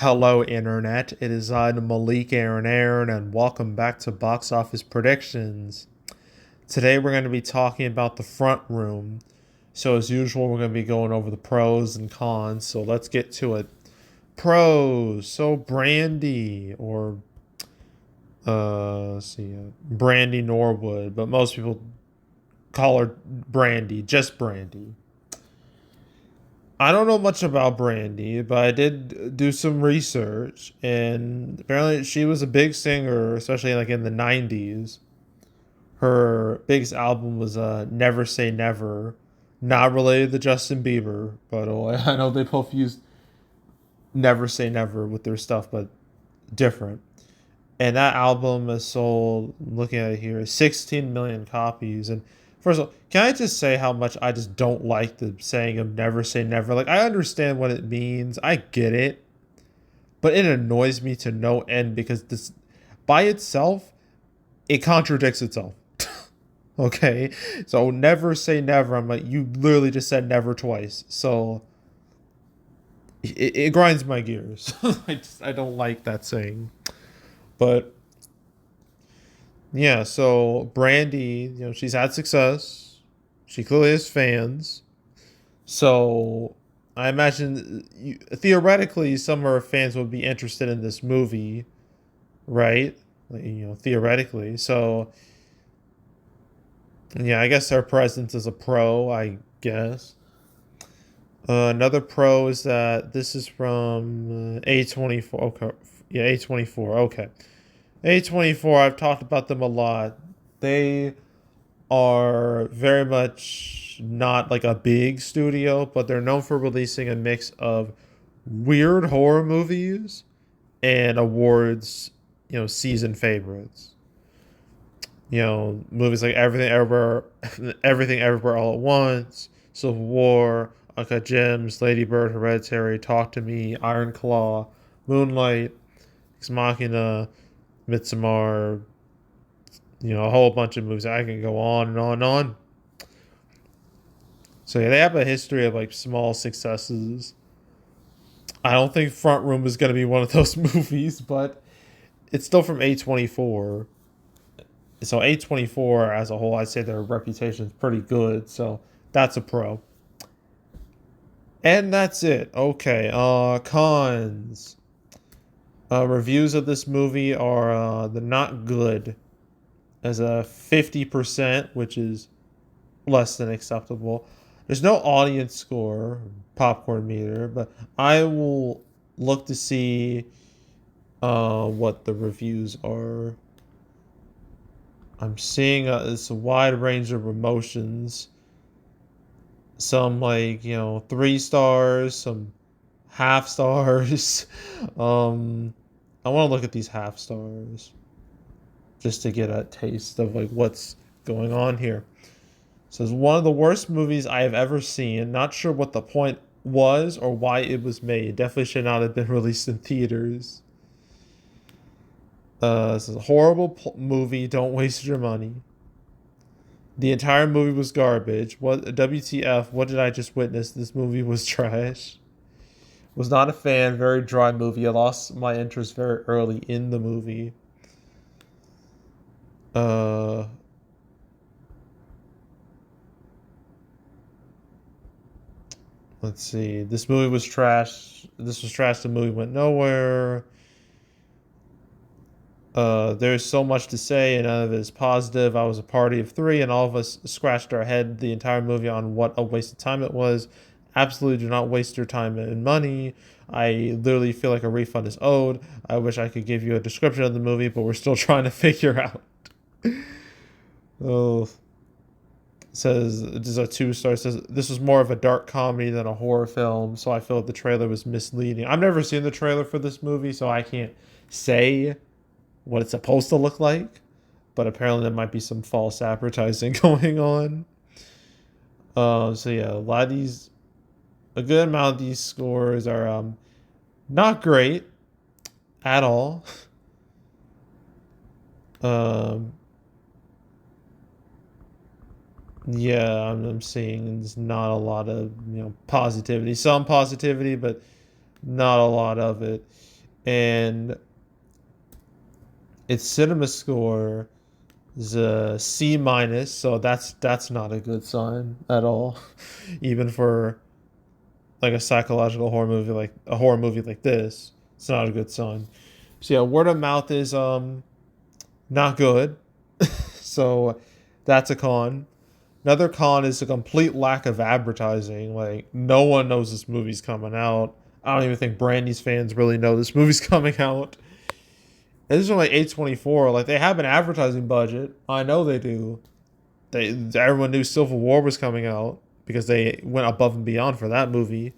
Hello, Internet. It is I, Malik Aaron, and welcome back to Box Office Predictions. Today, we're going to be talking about The Front Room. So, as usual, we're going to be going over the pros and cons. So, let's get to it. Pros. So, Brandy, or let's see, Brandy Norwood, but most people call her Brandy, just Brandy. I don't know much about Brandy, but I did do some research, and apparently she was a big singer, especially like in the '90s. Her biggest album was "Never Say Never," not related to Justin Bieber, but I know they both used "Never Say Never" with their stuff, but different. And that album has sold, looking at it here, 16 million copies. And first of all, can I just say how much I just don't like the saying of never say never? Like, I understand what it means, I get it, but it annoys me to no end because this, by itself, it contradicts itself. Okay? So, never say never. I'm like, you literally just said never twice. So, it grinds my gears. I don't like that saying. But yeah, so Brandy, she's had success. She clearly has fans. So I imagine theoretically some of her fans would be interested in this movie, right? Like, theoretically. So yeah, I guess her presence is a pro, I guess. Another pro is that this is from A24. Okay. Yeah, A24. Okay. A24, I've talked about them a lot. They are very much not like a big studio, but they're known for releasing a mix of weird horror movies and awards, season favorites. Movies like Everything Everywhere, Everything Everywhere All at Once, Civil War, Uncut Gems, Lady Bird, Hereditary, Talk to Me, Iron Claw, Moonlight, Ex Machina, Midsommar, a whole bunch of movies. I can go on and on and on. So yeah, they have a history of like small successes. I don't think Front Room is going to be one of those movies, but it's still from A24. So A24 as a whole, I'd say their reputation is pretty good. So that's a pro. And that's it. Okay. Cons. Reviews of this movie are the not good as a 50%, which is less than acceptable. There's no audience score, popcorn meter, but I will look to see what the reviews are. I'm seeing it's a wide range of emotions. Some like 3 stars, some half stars. I want to look at these half stars just to get a taste of like what's going on here. So it's one of the worst movies I have ever seen. Not sure what the point was or why it was made. Definitely should not have been released in theaters. This is a horrible movie. Don't waste your money. The entire movie was garbage. What WTF? What did I just witness? This movie was trash. Was not a fan. Very dry movie. I lost my interest very early in the movie. Uh, let's see. This movie was trash. This was trash. The movie went nowhere. There's so much to say, and none of it is positive. I was a party of three, and all of us scratched our head the entire movie on what a waste of time it was. Absolutely do not waste your time and money. I literally feel like a refund is owed. I wish I could give you a description of the movie, but we're still trying to figure out. Oh, it says this is a 2 star. Says this was more of a dark comedy than a horror film, so I feel like the trailer was misleading. I've never seen the trailer for this movie, so I can't say what it's supposed to look like, but apparently there might be some false advertising going on. So yeah, a good amount of these scores are not great at all. Um, yeah, I'm seeing there's not a lot of positivity. Some positivity, but not a lot of it. And its cinema score is a C minus, so that's not a good sign at all. Even for like a psychological horror movie, like a horror movie like this, it's not a good sign. So yeah, word of mouth is not good. So that's a con. Another con is a complete lack of advertising. Like no one knows this movie's coming out. I don't even think Brandy's fans really know this movie's coming out. And this is only A24. Like they have an advertising budget. I know they do. Everyone knew Civil War was coming out because they went above and beyond for that movie.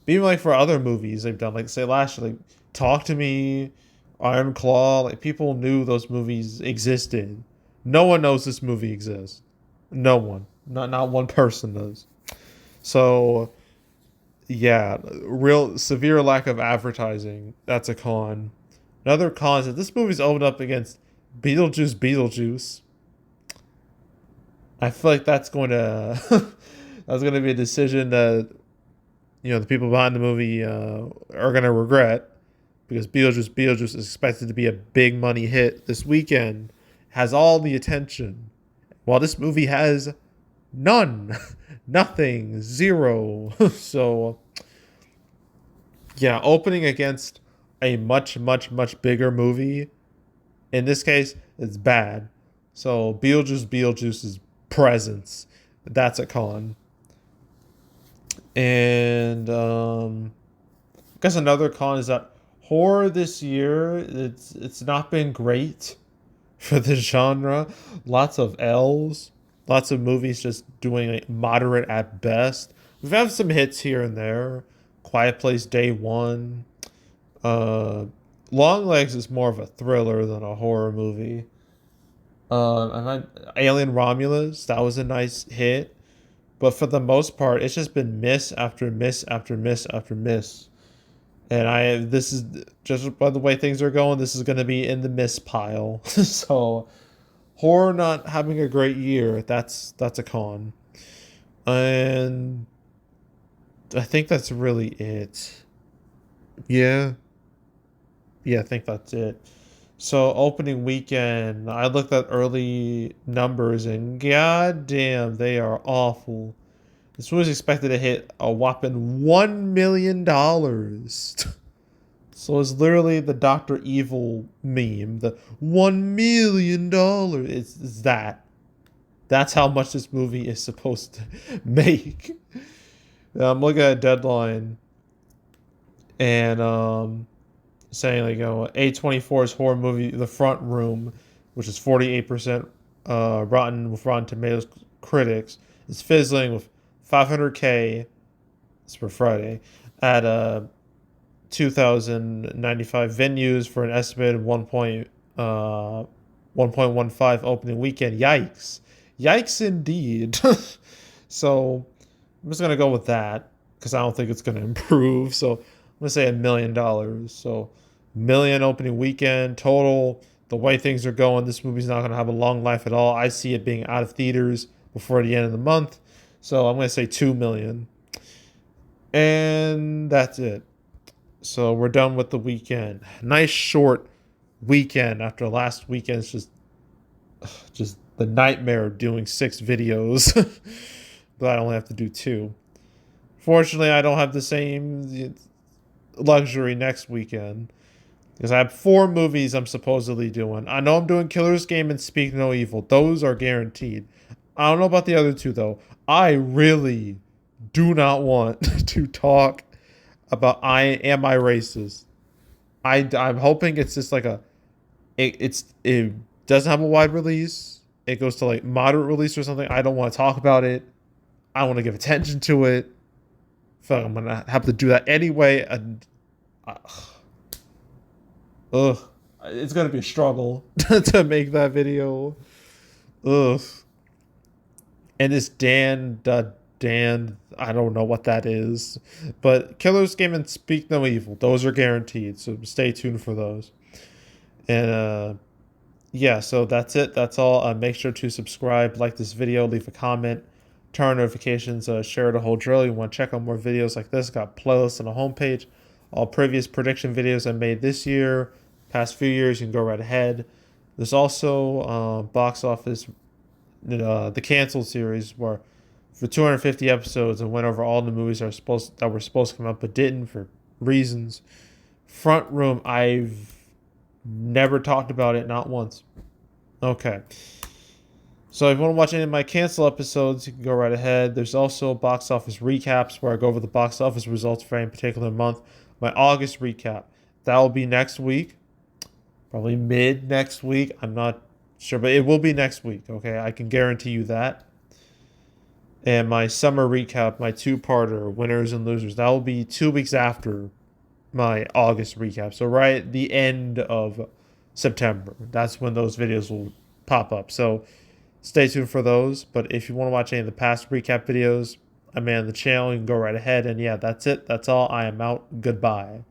But even like for other movies they've done, like say last year, like Talk to Me, Iron Claw, like people knew those movies existed. No one knows this movie exists. No one. Not one person does. So yeah, real severe lack of advertising. That's a con. Another con is that this movie's opened up against Beetlejuice. I feel like that's going to that's going to be a decision that the people behind the movie are going to regret because Beetlejuice is expected to be a big money hit this weekend, has all the attention, while this movie has none, nothing, zero. So yeah, opening against a much bigger movie, in this case, it's bad. So Beetlejuice's presence, that's a con. And I guess another con is that horror this year, it's not been great for the genre. Lots of L's, lots of movies just doing like moderate at best. We've had some hits here and there. Quiet Place Day One. Uh, Long Legs is more of a thriller than a horror movie. Alien Romulus, that was a nice hit. But for the most part, it's just been miss after miss after miss after miss. And this is just by the way things are going, this is going to be in the miss pile. So horror not having a great year, that's a con. And I think that's really it. Yeah. Yeah, I think that's it. So opening weekend, I looked at early numbers and god damn, they are awful. This was expected to hit a whopping $1 million. So it's literally the Doctor Evil meme. The $1 million. It's that. That's how much this movie is supposed to make. I'm looking at a deadline and saying like A24's horror movie The Front Room, which is 48% rotten with Rotten Tomatoes critics, is fizzling with 500K. It's for Friday at 2,095 venues for an estimated 1.15 opening weekend. Yikes! Yikes indeed. So I'm just gonna go with that because I don't think it's gonna improve. So I'm gonna say $1 million. So million opening weekend total. The way things are going, this movie's not gonna have a long life at all. I see it being out of theaters before the end of the month. So I'm gonna say 2 million. And that's it. So we're done with the weekend. Nice short weekend after last weekend's just the nightmare of doing 6 videos. But I only have to do 2. Fortunately, I don't have the same luxury next weekend because I have 4 movies I'm supposedly doing. I know I'm doing Killer's Game and Speak No Evil. Those are guaranteed. I don't know about the other 2 though. I really do not want to talk about Am I Racist. I'm hoping it's just like it doesn't have a wide release. It goes to like moderate release or something. I don't want to talk about it. I want to give attention to it. I feel like I'm gonna have to do that anyway. And it's gonna be a struggle to make that video. Ugh. And this Dan, I don't know what that is, but Killer's Game and Speak No Evil, those are guaranteed. So stay tuned for those. And yeah, so that's it. That's all. Make sure to subscribe, like this video, leave a comment, turn on notifications, share the whole drill. You want to check out more videos like this? Got playlists on the homepage. All previous prediction videos I made this year, past few years, you can go right ahead. There's also box office, the canceled series, where for 250 episodes I went over all the movies that were supposed to come out but didn't for reasons. Front Room, I've never talked about it, not once. Okay. So if you want to watch any of my cancel episodes, you can go right ahead. There's also box office recaps where I go over the box office results for any particular month. My August recap, that will be next week, probably mid next week. I'm not sure, but it will be next week. Okay, I can guarantee you that. And my summer recap, my two-parter, winners and losers, that will be 2 weeks after my August recap. So right at the end of September, that's when those videos will pop up. So stay tuned for those. But if you want to watch any of the past recap videos, I made on the channel, you can go right ahead. And yeah, that's it. That's all. I am out. Goodbye.